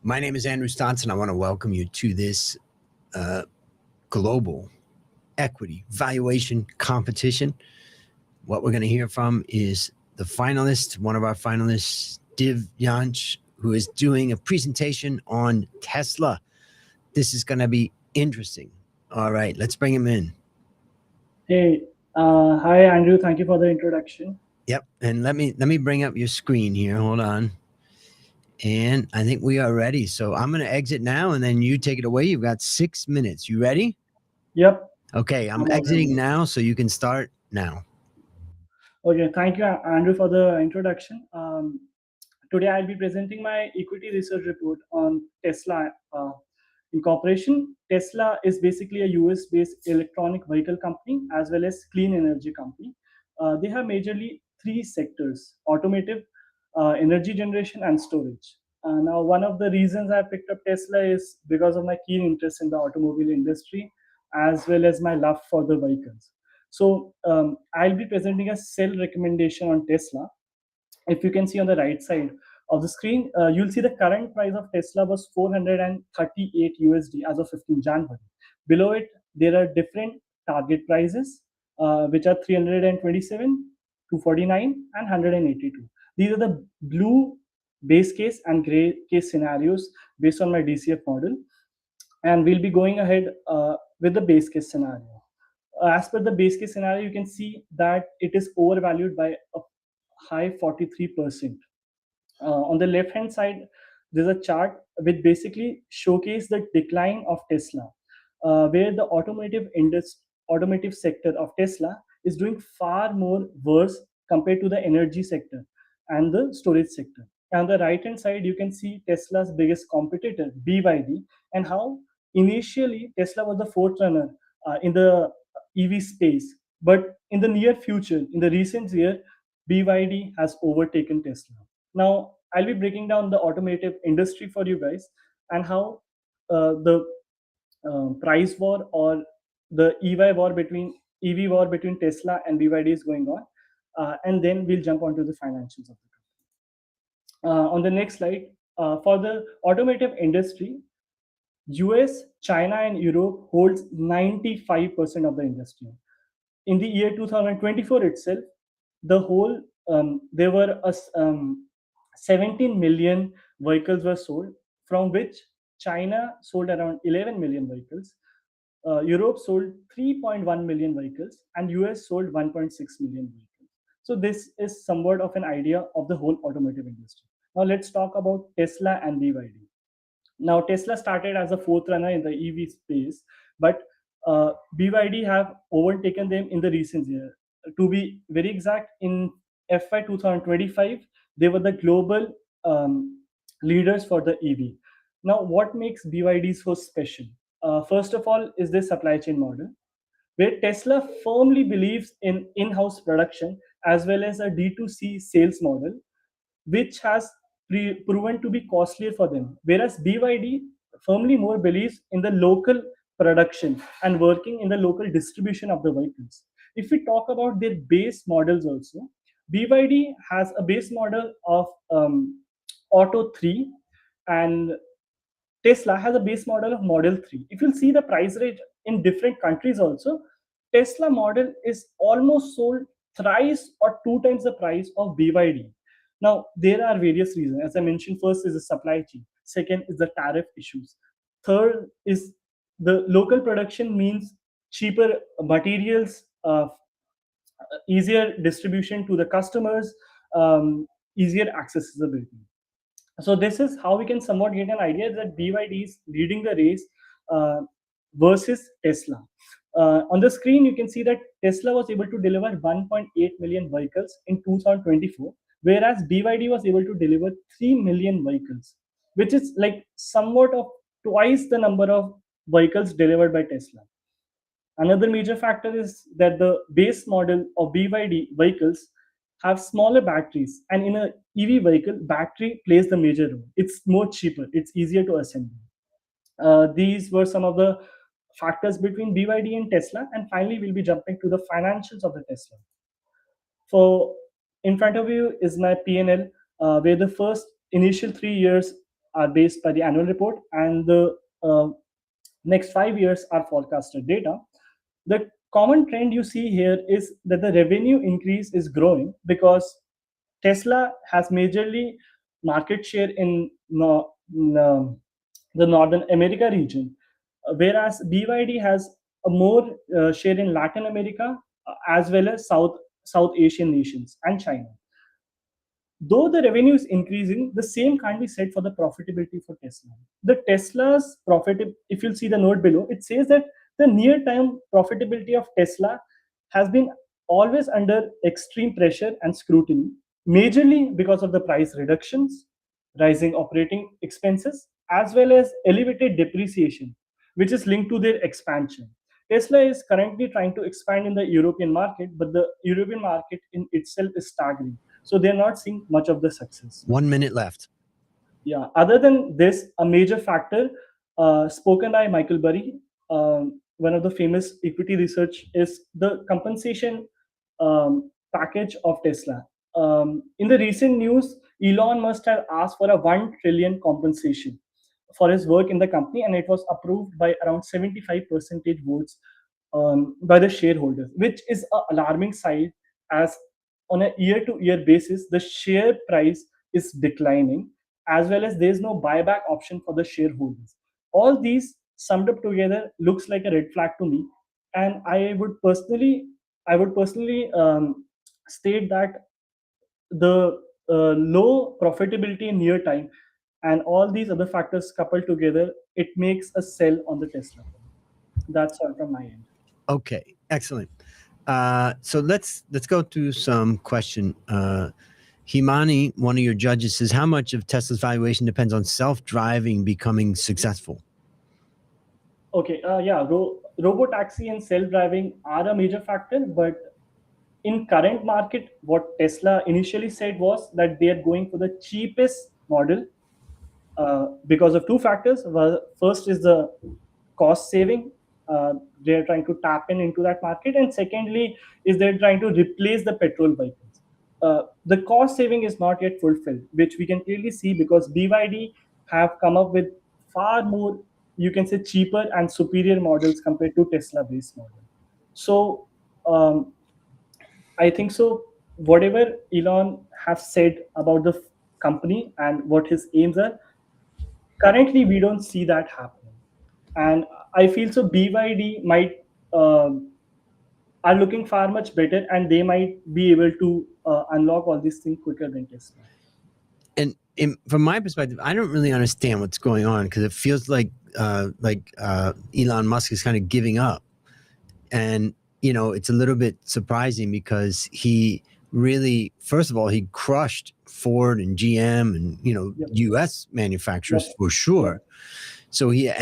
My name is Andrew Stonson. I want to welcome you to this Global Equity Valuation Competition. What we're going to hear from is the finalist, one of our finalists, Divyansh, who is doing a presentation on Tesla. This is going to be interesting. All right, let's bring him in. Hey, hi Andrew. Thank you for the introduction. Yep, and let me bring up your screen here. Hold on. And I think we are ready. So I'm going to exit now, and then you take it away. You've got 6 minutes. You ready? Yep. Okay, I'm I'm exiting already. now, so you can start now. Okay, thank you, Andrew, for the introduction. Today I'll be presenting my equity research report on Tesla Incorporation. Tesla is basically a US-based electronic vehicle company as well as clean energy company. They have majorly three sectors: automotive, energy generation, and storage. Now, one of the reasons I picked up Tesla is because of my keen interest in the automobile industry, as well as my love for the vehicles. So I'll be presenting a sell recommendation on Tesla. If you can see on the right side of the screen, you'll see the current price of Tesla was 438 USD as of 15 January. Below it, there are different target prices, which are 327, 249, and 182. These are the blue base case and gray case scenarios based on my DCF model. And we'll be going ahead with the base case scenario. As per the base case scenario, you can see that it is overvalued by a high 43%. On the left hand side, there's a chart which basically showcases the decline of Tesla, where the automotive sector of Tesla is doing far more worse compared to the energy sector and the storage sector. On the right hand side, you can see Tesla's biggest competitor, BYD, and how initially Tesla was the forerunner in the EV space. But in the near future, in the recent year, BYD has overtaken Tesla. Now, I'll be breaking down the automotive industry for you guys and how the price war or the EV war between Tesla and BYD is going on, and then we'll jump onto the financials of the company. On the next slide, for the automotive industry, US, China, and Europe holds 95% of the industry. In the year 2024 itself, the whole there were 17 million vehicles were sold, from which China sold around 11 million vehicles, Europe sold 3.1 million vehicles, and US sold 1.6 million vehicles. So this is somewhat of an idea of the whole automotive industry. Now let's talk about Tesla and BYD. Now Tesla started as a fourth runner in the EV space, but BYD have overtaken them in the recent year. To be very exact, in FY 2025, they were the global leaders for the EV. Now, what makes BYD so special? First of all, is their supply chain model, where Tesla firmly believes in in-house production as well as a D2C sales model, which has proven to be costlier for them. Whereas BYD firmly more believes in the local production and working in the local distribution of the vehicles. If we talk about their base models also, BYD has a base model of Auto 3, and Tesla has a base model of Model 3. If you'll see the price range in different countries also, Tesla model is almost sold thrice or two times the price of BYD. Now, there are various reasons. As I mentioned, first is the supply chain. Second is the tariff issues. Third is the local production means cheaper materials, easier distribution to the customers, easier accessibility. So this is how we can somewhat get an idea that BYD is leading the race uh, versus Tesla. On the screen, you can see that Tesla was able to deliver 1.8 million vehicles in 2024, whereas BYD was able to deliver 3 million vehicles, which is like somewhat of twice the number of vehicles delivered by Tesla. Another major factor is that the base model of BYD vehicles have smaller batteries, and in a EV vehicle, battery plays the major role. It's more cheaper, it's easier to assemble. These were some of the factors between BYD and Tesla, and finally, we'll be jumping to the financials of the Tesla. So, in front of you is my P&L, where the first initial 3 years are based by the annual report, and the next 5 years are forecasted data. The common trend you see here is that the revenue increase is growing because Tesla has majorly market share in the Northern America region, whereas BYD has a more share in Latin America, as well as South Asian nations and China. Though the revenue is increasing, the same can't be said for the profitability for Tesla. The Tesla's profit, if you'll see the note below, it says that the near-term profitability of Tesla has been always under extreme pressure and scrutiny, majorly because of the price reductions, rising operating expenses, as well as elevated depreciation, which is linked to their expansion. Tesla is currently trying to expand in the European market, but the European market in itself is staggering. So they're not seeing much of the success. 1 minute left. Yeah. Other than this, a major factor spoken by Michael Burry, one of the famous equity research, is the compensation package of Tesla. In the recent news, Elon must have asked for a 1 trillion compensation for his work in the company, and it was approved by around 75% votes by the shareholders, which is an alarming sign, as on a year-to-year basis, the share price is declining, as well as there's no buyback option for the shareholders. All these summed up together looks like a red flag to me, and I would personally state that the low profitability in near time and all these other factors coupled together, it makes a sell on the Tesla. That's all from my end. Okay, excellent. So let's go to some question. Himani, one of your judges, says, how much of Tesla's valuation depends on self-driving becoming successful? Okay, yeah, robotaxi and self-driving are a major factor, but in current market, what Tesla initially said was that they are going for the cheapest model because of two factors. Well, first is the cost saving. They're trying to tap into that market, and secondly is they're trying to replace the petrol vehicles. The cost saving is not yet fulfilled, which we can clearly see because BYD have come up with far more, you can say, cheaper and superior models compared to Tesla based model. So I think so. Whatever Elon has said about the company and what his aims are, currently we don't see that happening. And I feel so. BYD might are looking far much better, and they might be able to unlock all these things quicker than Tesla. And from my perspective, I don't really understand what's going on because it feels like Elon Musk is kind of giving up, and it's a little bit surprising because he really, first of all, he crushed Ford and GM and Yep. U.S. manufacturers for sure. So he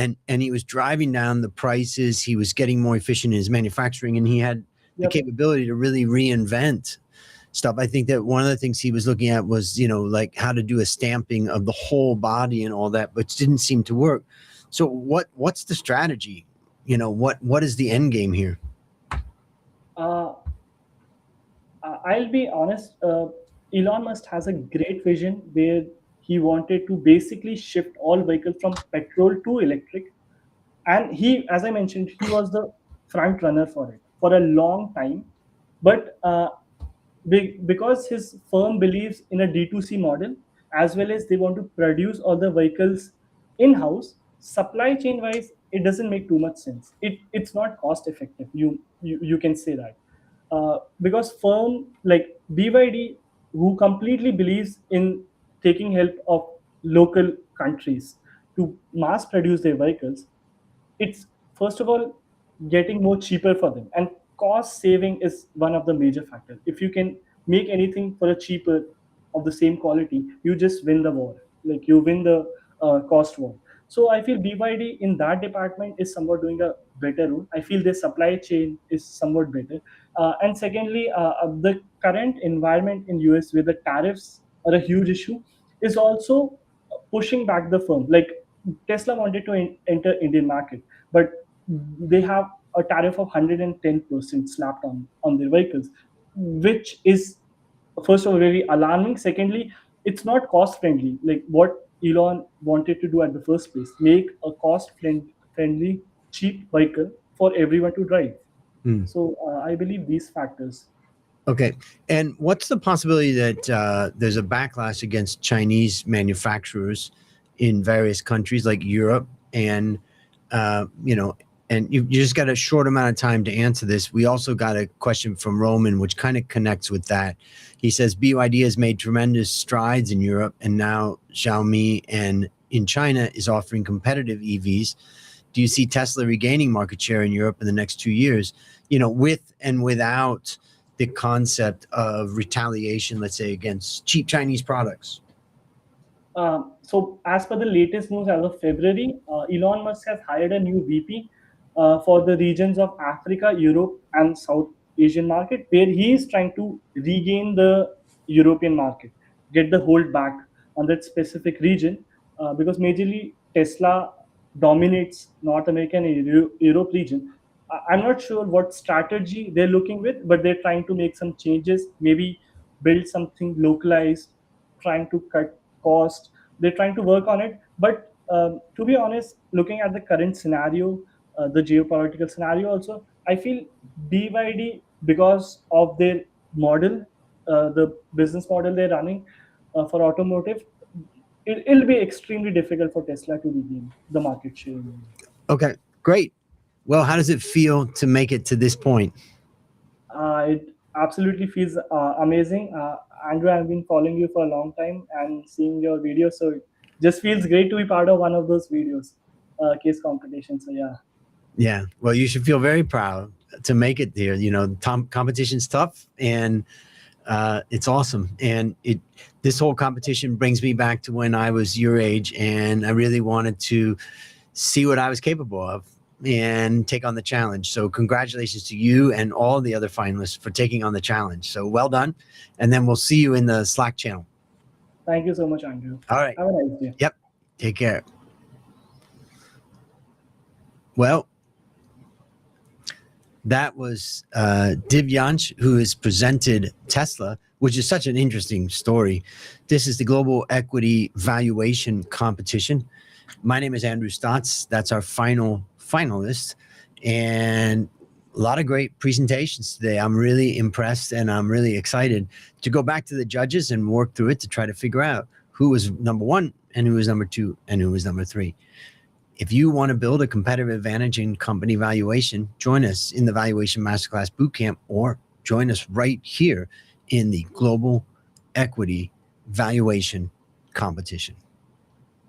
was driving down the prices. He was getting more efficient in his manufacturing, and he had the capability to really reinvent stuff. I think that one of the things he was looking at was, like how to do a stamping of the whole body and all that, but didn't seem to work. So what's the strategy? What is the end game here? I'll be honest. Elon Musk has a great vision where he wanted to basically shift all vehicles from petrol to electric, and he, as I mentioned, he was the front runner for it for a long time. But because his firm believes in a D2C model, as well as they want to produce all the vehicles in house, supply chain wise, it doesn't make too much sense. It's not cost effective. You can say that because firm like BYD, who completely believes in taking help of local countries to mass produce their vehicles, it's first of all getting more cheaper for them, and cost saving is one of the major factors. If you can make anything for a cheaper of the same quality, you just win the war, like you win the cost war. So I feel BYD in that department is somewhat doing a better role. I feel their supply chain is somewhat better, and secondly, the current environment in US where the tariffs are a huge issue is also pushing back the firm. Like Tesla wanted to enter Indian market, but they have a tariff of 110% slapped on their vehicles, which is first of all very alarming. Secondly, it's not cost friendly. Like what Elon wanted to do at the first place: make a cost-friendly, cheap vehicle for everyone to drive. Hmm. So I believe these factors. Okay. And what's the possibility that there's a backlash against Chinese manufacturers in various countries like Europe? And, and you just got a short amount of time to answer this. We also got a question from Roman, which kind of connects with that. He says, BYD has made tremendous strides in Europe, and now Xiaomi and in China is offering competitive EVs. Do you see Tesla regaining market share in Europe in the next 2 years, with and without the concept of retaliation, let's say, against cheap Chinese products? So as per the latest news as of February, Elon Musk has hired a new VP for the regions of Africa, Europe, and South Asian market, where he is trying to regain the European market, get the hold back on that specific region, because majorly Tesla dominates North America and Europe region. I'm not sure what strategy they're looking with, but they're trying to make some changes, maybe build something localized, trying to cut cost. They're trying to work on it. But to be honest, looking at the current scenario, the geopolitical scenario also, I feel BYD, because of their model, the business model they're running for automotive, it'll be extremely difficult for Tesla to regain the market share. Okay, great. Well, how does it feel to make it to this point? It absolutely feels amazing. Andrew, I've been following you for a long time and seeing your videos, so it just feels great to be part of one of those videos, case competition. So yeah. Yeah, well, you should feel very proud to make it there. Competition's tough, and it's awesome. And this whole competition brings me back to when I was your age, and I really wanted to see what I was capable of and take on the challenge. So congratulations to you and all the other finalists for taking on the challenge. So well done. And then we'll see you in the Slack channel. Thank you so much, Andrew. All right. Have a nice day. Yep. Take care. Well, that was Divyansh, who has presented Tesla, which is such an interesting story. This is the Global Equity Valuation Competition. My name is Andrew Stotz. That's our final finalist. And a lot of great presentations today. I'm really impressed, and I'm really excited to go back to the judges and work through it to try to figure out who was number one and who was number two and who was number three. If you want to build a competitive advantage in company valuation, join us in the Valuation Masterclass Bootcamp, or join us right here in the Global Equity Valuation Competition.